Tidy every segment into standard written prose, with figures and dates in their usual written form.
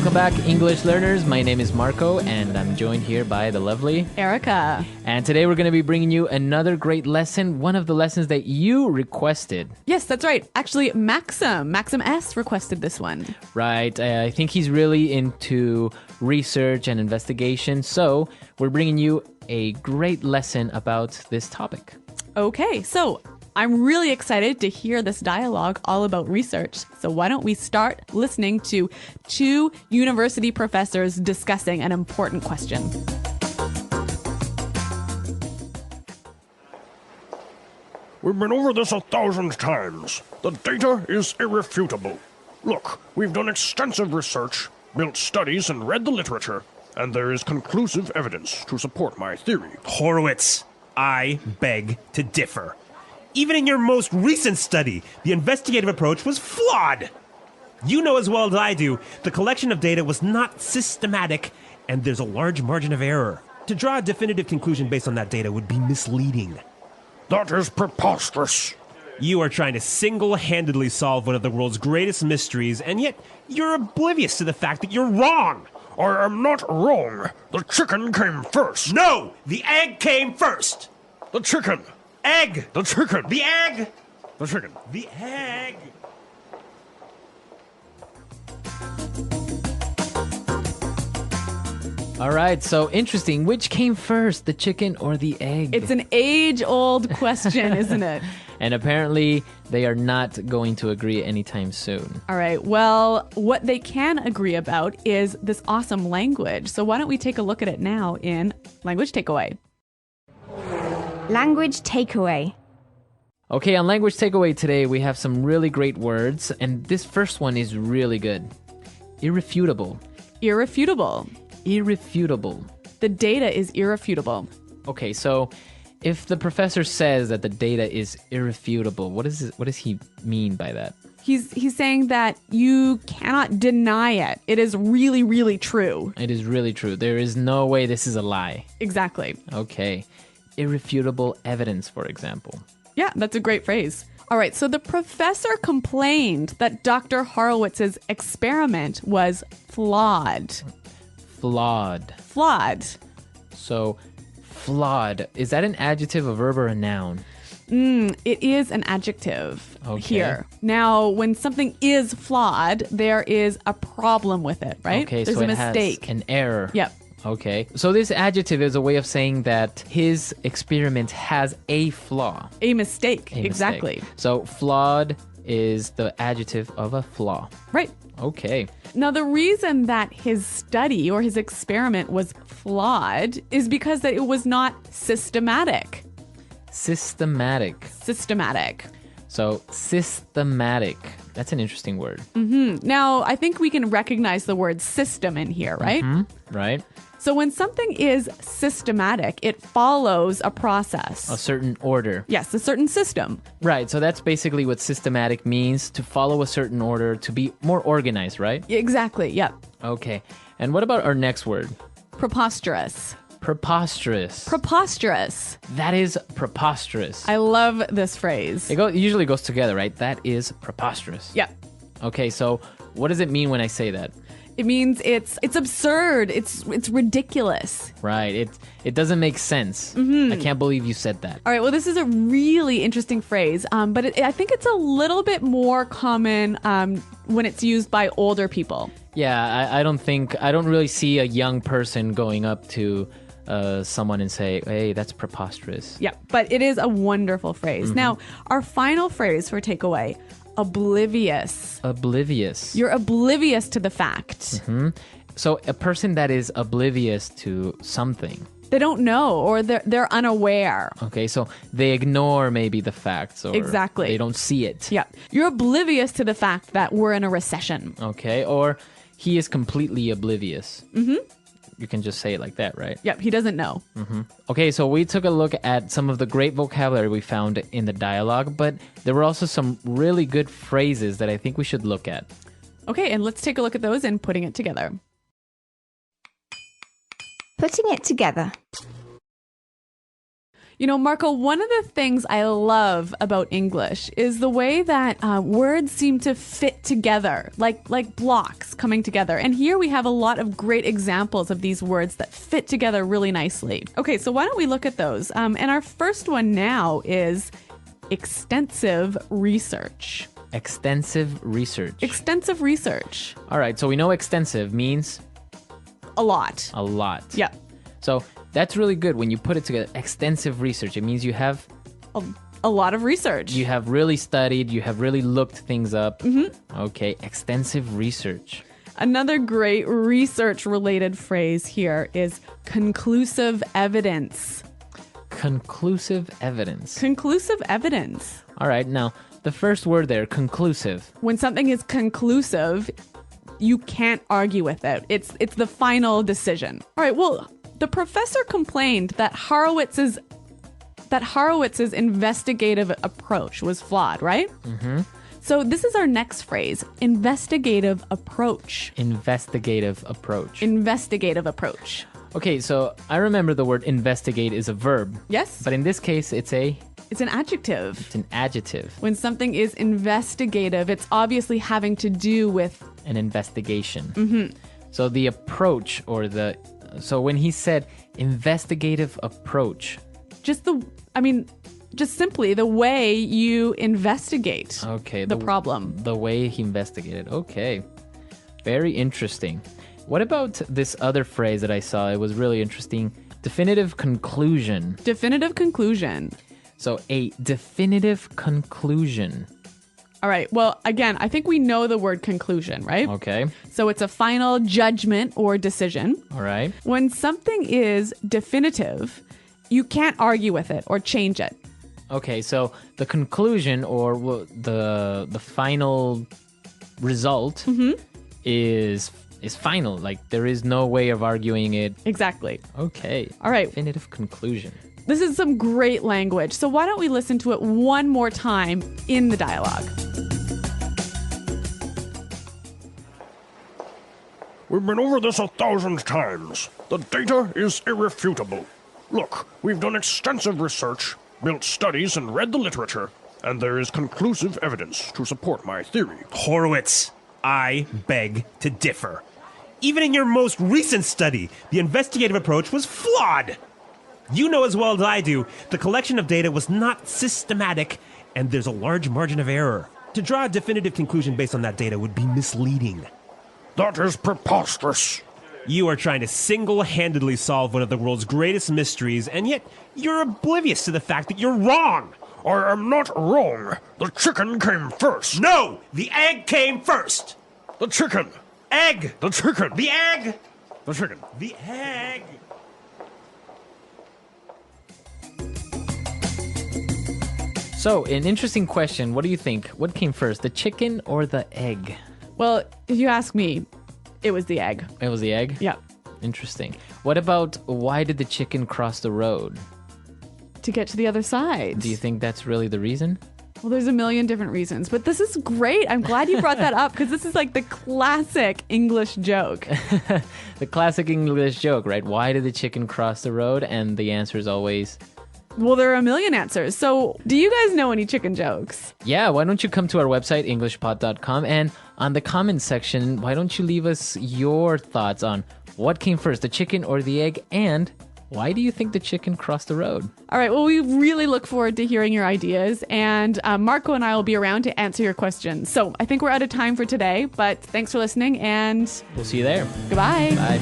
Welcome back, English learners. My name is Marco, and I'm joined here by the lovely Erica. And today we're going to be bringing you another great lesson, one of the lessons that you requested. Yes, that's right. Actually, Maxim S requested this one. Right. I think he's really into research and investigation, so we're bringing you a great lesson about this topic. Okay, so I'm really excited to hear this dialogue all about research. So why don't we start listening to two university professors discussing an important question. We've been over this 1,000 times. The data is irrefutable. Look, we've done extensive research, built studies, and read the literature, and there is conclusive evidence to support my theory. Horowitz, I beg to differ. Even in your most recent study, the investigative approach was flawed. You know as well as I do, the collection of data was not systematic, and there's a large margin of error. To draw a definitive conclusion based on that data would be misleading. That is preposterous. You are trying to single-handedly solve one of the world's greatest mysteries, and yet you're oblivious to the fact that you're wrong. I am not wrong. The chicken came first. No! The egg came first! The chicken. Egg! The chicken. The egg! The chicken. The egg! All right, so interesting. Which came first, the chicken or the egg? It's an age-old question, isn't it? And apparently, they are not going to agree anytime soon. All right, well, what they can agree about is this awesome language. So why don't we take a look at it now in Language Takeaway. Language takeaway. Okay, on Language Takeaway today, we have some really great words, and this first one is really good. Irrefutable. Irrefutable. Irrefutable. The data is irrefutable. Okay, so if the professor says that the data is irrefutable, what does he mean by that? He's saying that you cannot deny it. It is really, really true. It is really true. There is no way this is a lie. Exactly. Okay. Irrefutable evidence, for example. Yeah, that's a great phrase. All right, so the professor complained that Dr. Horowitz's experiment was flawed. Flawed. Flawed. So, flawed. Is that an adjective, a verb, or a noun? It is an adjective Okay. here. Now, when something is flawed, there is a problem with it, right? Okay, There's so a it has mistake. an error. Yep. Okay. So this adjective is a way of saying that his experiment has a flaw. A mistake. A mistake. Exactly. So flawed is the adjective of a flaw. Right. Okay. Now, the reason that his study or his experiment was flawed is because that it was not systematic. Systematic. Systematic. So systematic. That's an interesting word. Now, I think we can recognize the word system in here, right? Right? So when something is systematic, it follows a process. A certain order. Yes, a certain system. Right. So that's basically what systematic means, to follow a certain order, to be more organized, right? Exactly. Yep. Okay. And what about our next word? Preposterous. Preposterous. Preposterous. That is preposterous. I love this phrase. It usually goes together, right? That is preposterous. Yep. Okay, so what does it mean when I say that? It means it's absurd. It's ridiculous. Right. It doesn't make sense. I can't believe you said that. All right. Well, this is a really interesting phrase, but I think it's a little bit more common when it's used by older people. Yeah, I don't really see a young person going up to someone and say, hey, that's preposterous. Yeah, but it is a wonderful phrase. Now, our final phrase for takeaway, oblivious. Oblivious. You're oblivious to the fact. So a person that is oblivious to something. They don't know, or they're unaware. Okay, so they ignore maybe the facts, or Exactly. they don't see it. Yeah, you're oblivious to the fact that we're in a recession. Okay, or he is completely oblivious. You can just say it like that, right? Yep, he doesn't know. Okay, so we took a look at some of the great vocabulary we found in the dialogue, but there were also some really good phrases that I think we should look at. Okay, and let's take a look at those and putting it together. Putting it together. You know, Marco, one of the things I love about English is the way that words seem to fit together, like blocks coming together. And here we have a lot of great examples of these words that fit together really nicely. Okay, so why don't we look at those? And our first one now is extensive research. Extensive research. Extensive research. All right, so we know extensive means A lot. a lot. Yeah. So that's really good when you put it together. Extensive research. It means you have A lot of research. you have really studied, you have really looked things up. Mm-hmm. Okay, extensive research. Another great research-related phrase here is conclusive evidence. Conclusive evidence. Conclusive evidence. All right, now the first word there, conclusive. When something is conclusive, you can't argue with it. It's the final decision. All right, well, the professor complained that Horowitz's investigative approach was flawed, right? Mm-hmm. So this is our next phrase, investigative approach. Investigative approach. Investigative approach. Okay, so I remember the word investigate is a verb. Yes? But in this case, it's an adjective. adjective. When something is investigative, it's obviously having to do with An investigation. Mm-hmm. So the approach so when he said investigative approach. just simply the way you investigate Okay. the problem. The way he investigated. Okay. Very interesting. What about this other phrase that I saw? It was really interesting. Definitive conclusion. Definitive conclusion. So a definitive conclusion. All right. Well, again, I think we know the word conclusion, right? Okay. So it's a final judgment or decision. All right. When something is definitive, you can't argue with it or change it. Okay, so the conclusion or the final result is final. Like there is no way of arguing it. Exactly. Okay. All right. Definitive conclusion. This is some great language. So why don't we listen to it one more time in the dialogue? We've been over this 1,000 times. The data is irrefutable. Look, we've done extensive research, built studies, and read the literature, and there is conclusive evidence to support my theory. Horowitz, I beg to differ. Even in your most recent study, the investigative approach was flawed. You know as well as I do, the collection of data was not systematic, and there's a large margin of error. To draw a definitive conclusion based on that data would be misleading. That is preposterous. You are trying to single-handedly solve one of the world's greatest mysteries, and yet you're oblivious to the fact that you're wrong. I am not wrong. The chicken came first. No! The egg came first! The chicken. Egg! The chicken. The egg! The chicken. The egg! So, an interesting question. What do you think? What came first, the chicken or the egg? Well, if you ask me, it was the egg. It was the egg? Yeah. Interesting. What about why did the chicken cross the road? To get to the other side. Do you think that's really the reason? Well, there's a million different reasons, but this is great. I'm glad you brought that up because this is like the classic English joke. The classic English joke, right? Why did the chicken cross the road? And the answer is always, Well, there are a million answers. So, do you guys know any chicken jokes? yeah, why don't you come to our website, englishpod.com, and on the comments section, why don't you leave us your thoughts on what came first, the chicken or the egg, and why do you think the chicken crossed the road? All right. Well, we really look forward to hearing your ideas, and Marco and I will be around to answer your questions. So, I think we're out of time for today, but thanks for listening, and We'll see you there. goodbye. Bye.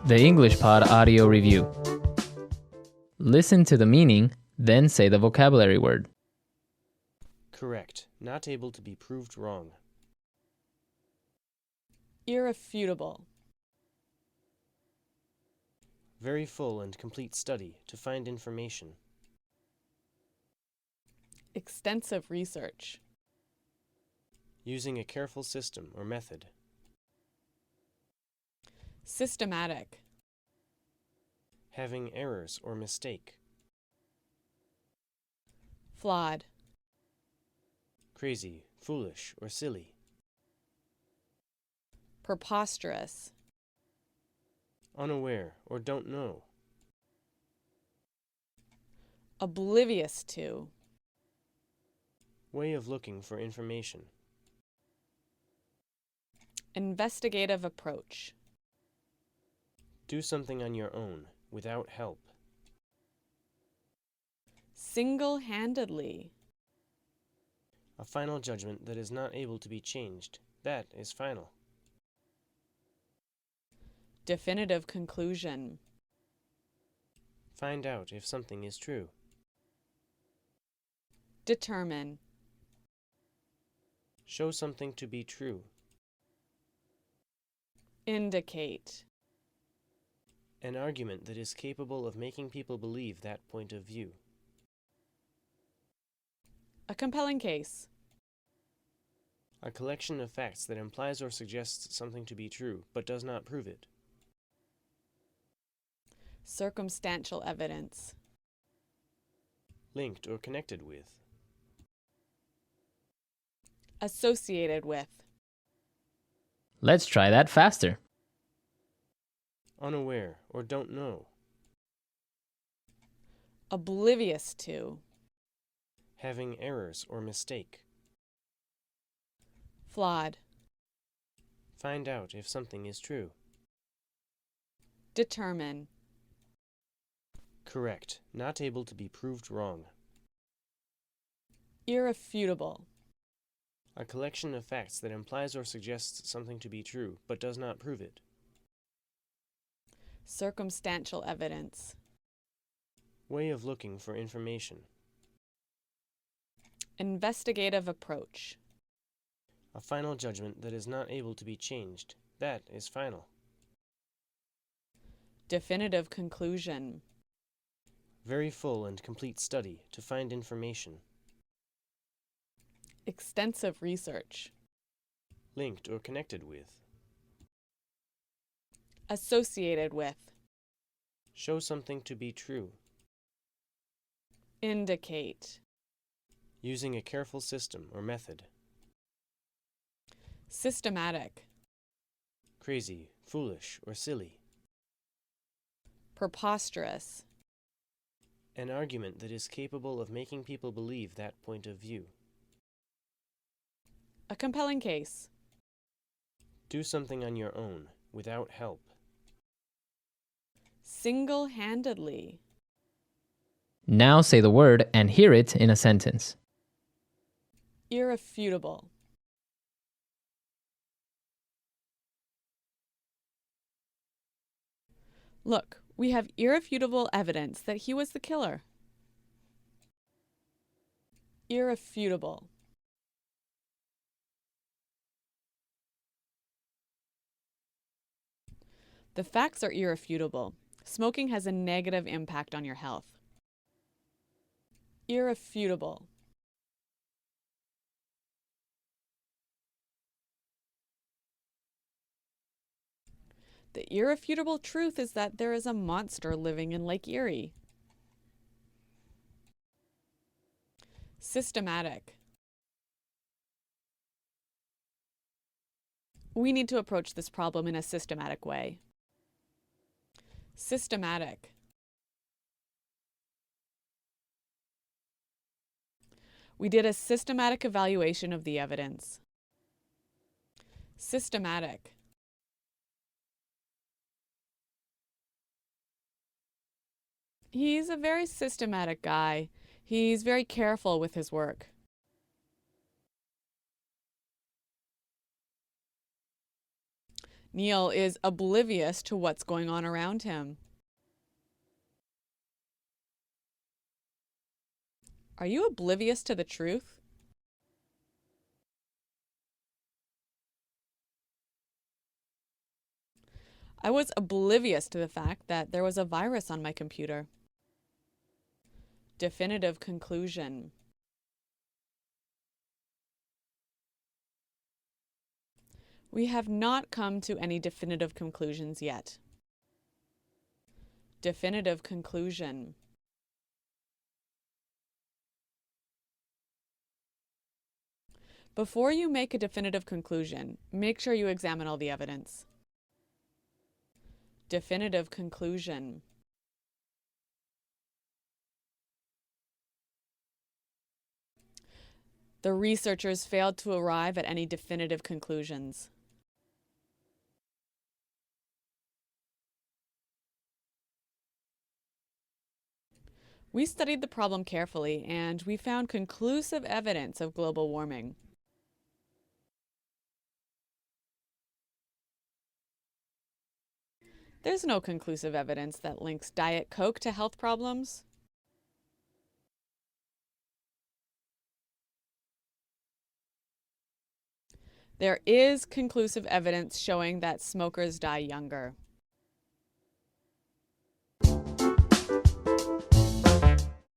The English Pod Audio Review. Listen to the meaning, then say the vocabulary word. Correct. Not able to be proved wrong. Irrefutable. Very full and complete study to find information. Extensive research. Using a careful system or method. Systematic. Having errors or mistake. Flawed. Crazy, foolish, or silly. Preposterous. Unaware or don't know. Oblivious to. Way of looking for information. Investigative approach. Do something on your own, without help. Single-handedly. A final judgment that is not able to be changed. That is final. Definitive conclusion. Find out if something is true. Determine. Show something to be true. Indicate. An argument that is capable of making people believe that point of view. A compelling case. A collection of facts that implies or suggests something to be true, but does not prove it. Circumstantial evidence. Linked or connected with. Associated with. Let's try that faster. Unaware or don't know. Oblivious to. Having errors or mistake. Flawed. Find out if something is true. Determine. Correct. Not able to be proved wrong. Irrefutable. A collection of facts that implies or suggests something to be true, but does not prove it. Circumstantial evidence. Way of looking for information. Investigative approach. A final judgment that is not able to be changed. That is final. Definitive conclusion. Very full and complete study to find information. Extensive research. Linked or connected with. Associated with. Show something to be true. Indicate. Using a careful system or method. Systematic. Crazy, foolish, or silly. Preposterous. An argument that is capable of making people believe that point of view. A compelling case. Do something on your own, without help. Single-handedly. Now say the word and hear it in a sentence. Irrefutable. Look, we have irrefutable evidence that he was the killer. Irrefutable. The facts are irrefutable. Smoking has a negative impact on your health. Irrefutable. The irrefutable truth is that there is a monster living in Lake Erie. Systematic. We need to approach this problem in a systematic way. Systematic. We did a systematic evaluation of the evidence. Systematic. He's a very systematic guy. He's very careful with his work. Neil is oblivious to what's going on around him. Are you oblivious to the truth? I was oblivious to the fact that there was a virus on my computer. Definitive conclusion. We have not come to any definitive conclusions yet. Definitive conclusion. Before you make a definitive conclusion, make sure you examine all the evidence. Definitive conclusion. The researchers failed to arrive at any definitive conclusions. We studied the problem carefully, and we found conclusive evidence of global warming. There's no conclusive evidence that links Diet Coke to health problems. There is conclusive evidence showing that smokers die younger.